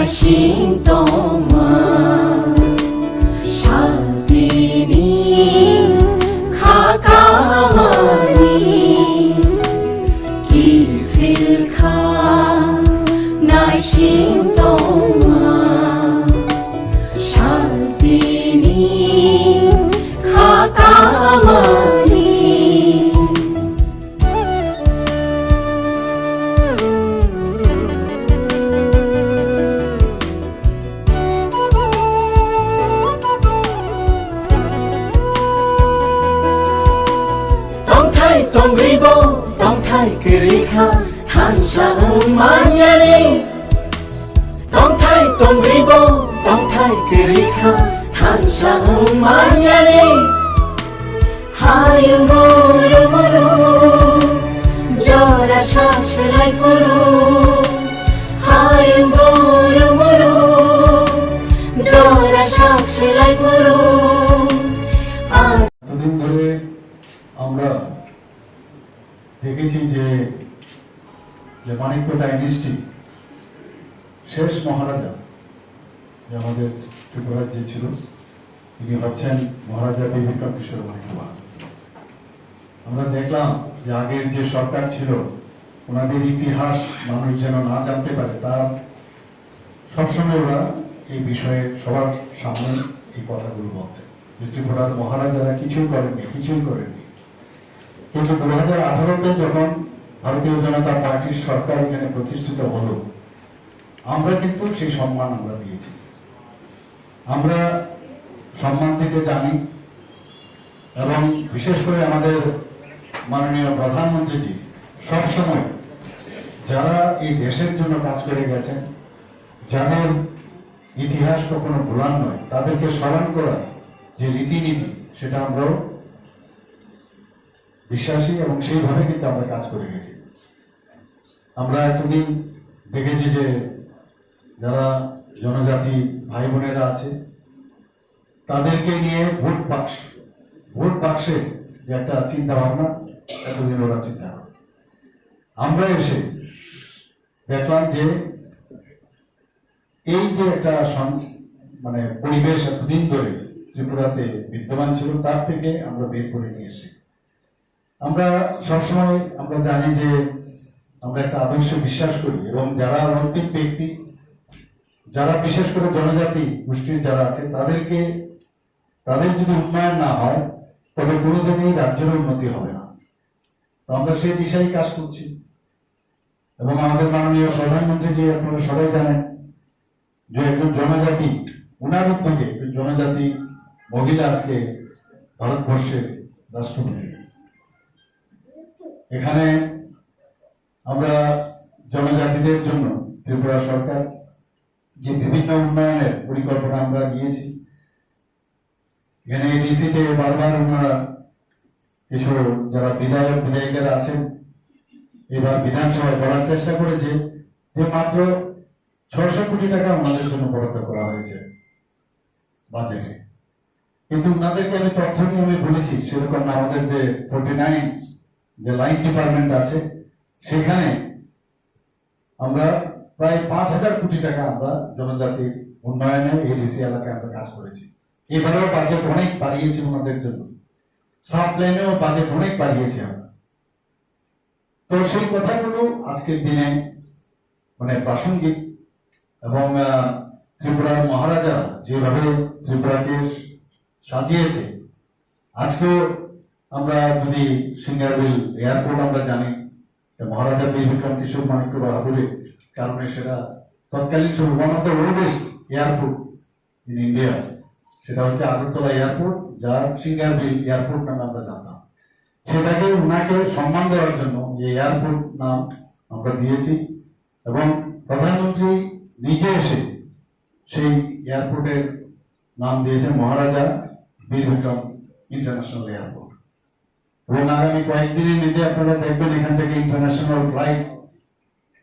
Shintoma Shaltini Khakamani Kifilkha Nai Shintoma Shaltini Khakamani Tông ri bô tông thay kiri kha than sa manyani tông ri bô tông thay kiri kha than sa manyani hayu muru muru jora shaksh lai furu hayu muru muru jora shaksh lai furu এতদিন ধরে আমরা দেখেছি যে Manikya dynasty শেষ মহারাজা যে আমাদের ত্রিপুরার যে ছিল তিনি হচ্ছেন মহারাজা বীর বিক্রম কিশোর মানিক্য বাহাদুর। আমরা দেখলাম যে আগের যে সরকার ছিল ওনাদের ইতিহাস মানুষ যেন না জানতে পারে তার সবসময় ওরা এই বিষয়ে সবার সামনে এই কথাগুলো বলতেন যে ত্রিপুরার মহারাজারা কিছুই করেননি। কিন্তু 2018-তে যখন ভারতীয় জনতা পার্টির সরকার এখানে প্রতিষ্ঠিত হলো আমরা কিন্তু সেই সম্মান আমরা দিয়েছি। আমরা সম্মান দিতে জানি এবং বিশেষ করে আমাদের মাননীয় প্রধানমন্ত্রীজি সবসময় যারা এই দেশের জন্য কাজ করে গেছেন, যাদের ইতিহাস কখনো ভোলার নয়, তাদেরকে স্মরণ করার যে রীতিনীতি সেটা আমরাও বিশ্বাসী এবং সেইভাবে কিন্তু আমরা কাজ করে গেছি। আমরা এতদিন দেখেছি যে যারা জনজাতি ভাই বোনেরা আছে তাদেরকে নিয়ে ভোট বাক্সে যে একটা চিন্তা ভাবনা এতদিন ওরা চিন্তা করে। আমরা এসে দেখলাম যে এই যে একটা মানে পরিবেশ এতদিন ধরে ত্রিপুরাতে বিদ্যমান ছিল তার থেকে আমরা বের করে নিয়ে এসে আমরা সবসময় আমরা জানি যে আমরা একটা আদর্শে বিশ্বাস করি এবং যারা অন্তিম ব্যক্তি, যারা বিশেষ করে জনজাতি গোষ্ঠীর যারা আছে তাদের যদি উন্নয়ন না হয় তবে কোনোদিনই রাজ্যের উন্নতি হবে না। তো আমরা সেই দিশায় কাজ করছি এবং আমাদের মাননীয় প্রধানমন্ত্রী যে আপনারা সবাই জানেন যে একজন জনজাতি ওনার উদ্যোগে জনজাতি মহিলা আজকে ভারতবর্ষের রাষ্ট্রপতি। এখানে আমরা জনজাতিদের জন্য ত্রিপুরা সরকার যে বিভিন্ন উন্নয়নের পরিকল্পনা আমরা নিয়েছি, এখানে ডিসিতে বারবার ওনারা কিছু যারা বিধায়িকারা আছেন এবার বিধানসভায় করার চেষ্টা করেছে যে মাত্র 600 কোটি টাকা ওনাদের জন্য বরাদ্দ করা হয়েছে বাজেটে। কিন্তু ওনাদেরকে আমি তথ্য নিয়ে আমি বলেছি সেরকম আমাদের যে 49 যে লাইন ডিপার্টমেন্ট আছে সেখানে আমরা প্রায় 5000 কোটি টাকা আমরা জনজাতির উন্নয়নে এডিসি এলাকায় আমরা কাজ করেছি। এবারেও বাজেট অনেক বাড়িয়েছি ওনাদের জন্য, সাব প্ল্যানেও বাজেট অনেক বাড়িয়েছি আমরা। তো সেই কথাগুলো আজকের দিনে মানে প্রাসঙ্গিক এবং ত্রিপুরার মহারাজা যেভাবে ত্রিপুরাকে সাজিয়েছে, আজকেও আমরা যদি সিঙ্গারবিল এয়ারপোর্ট আমরা জানি মহারাজা বীর বিক্রম কিশোর মানিক্য বাহাদুরের কারণে সেটা তৎকালীন সময় one of the oldest airport in India, সেটা হচ্ছে আগরতলা এয়ারপোর্ট, যার সিঙ্গারবিল এয়ারপোর্ট নামে আমরা জানতাম। সেটাকে ওনাকে সম্মান দেওয়ার জন্য এই এয়ারপোর্ট নাম আমরা দিয়েছি এবং প্রধানমন্ত্রী নিজে এসে সেই এয়ারপোর্টের নাম দিয়েছেন মহারাজা বীর বিক্রম ইন্টারন্যাশনাল এয়ারপোর্ট। এবং আগামী কয়েকদিনের মধ্যে আপনারা দেখবেন এখান থেকে ইন্টারন্যাশনাল ফ্লাইট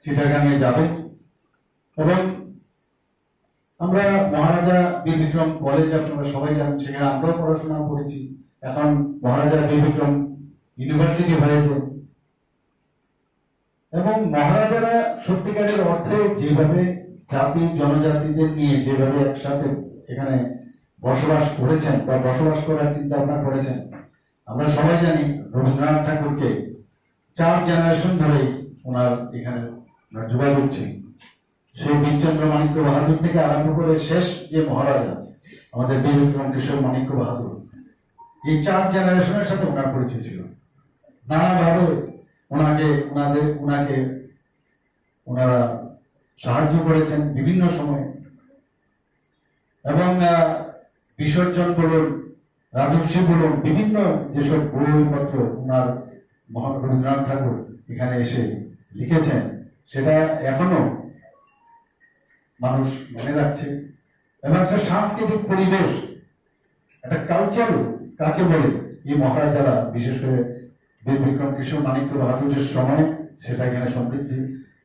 চিটাগাঙে যাবে এবং আমরা মহারাজা বীর বিক্রম কলেজ আপনারা সবাই জানেন, সেখানে আমরাও পড়াশোনা করেছি, এখন মহারাজা বীর বিক্রম ইউনিভার্সিটি হয়েছে। এবং মহারাজারা সত্যিকারের অর্থে যেভাবে জাতি জনজাতিদের নিয়ে যেভাবে একসাথে এখানে বসবাস করেছেন বা বসবাস করার চিন্তা ভাবনা করেছেন, আমরা সবাই জানি রবীন্দ্রনাথ ঠাকুরকে 4 জেনারেশন ধরে ওনার এখানে যোগাযোগ ছিল। সেই বীরচন্দ্র মাণিক্য বাহাদুর থেকে আরম্ভ করে শেষ যে মহারাজা আমাদের বীর বিক্রম কিশোর মাণিক্য বাহাদুর, এই 4 জেনারেশনের সাথে ওনার পরিচয় ছিল। নানাভাবে ওনারা সাহায্য করেছেন বিভিন্ন সময়ে, এবং বিসর্জন বলুন, রাজস্বী বলুন, বিভিন্ন যেসব বইপত্র ওনার মহান রবীন্দ্রনাথ ঠাকুর এখানে এসে লিখেছেন, সেটা এখনো মানুষ মনে রাখছে। এবং একটা সাংস্কৃতিক পরিবেশ, একটা কালচার কাকে বলে, এই মহারাজারা বিশেষ করে বীর বিক্রম কিশোর মাণিক্য বাহাদুরের সময় সেটা এখানে সমৃদ্ধি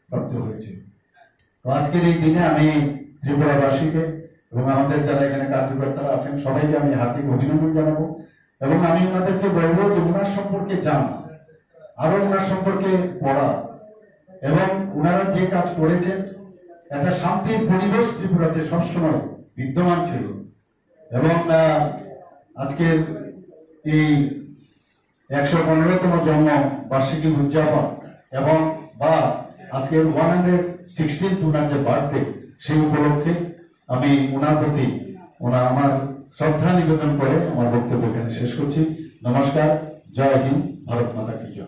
প্রাপ্ত হয়েছে। তো আজকের এই দিনে আমি ত্রিপুরাবাসীকে এবং আমাদের যারা এখানে কার্যকর্তারা আছেন সবাইকে আমি হার্দিক অভিনন্দন জানাবো, এবং আমি ওনাদেরকে বলবো যে ওনার সম্পর্কে জানা, আরো ওনার সম্পর্কে পড়া, এবং ওনারা যে কাজ করেছেন, একটা শান্তির পরিবেশ ত্রিপুরাতে সবসময় বিদ্যমান ছিল। এবং আজকের এই 115তম জন্ম বার্ষিকী উদযাপন এবং বা আজকের 116th ওনার যে বার্থডে, সেই উপলক্ষে আমি ওনার প্রতি আমার শ্রদ্ধা নিবেদন করে আমার বক্তব্য এখানে শেষ করছি। নমস্কার, জয় হিন্দ, ভারত মাতা কি জয়।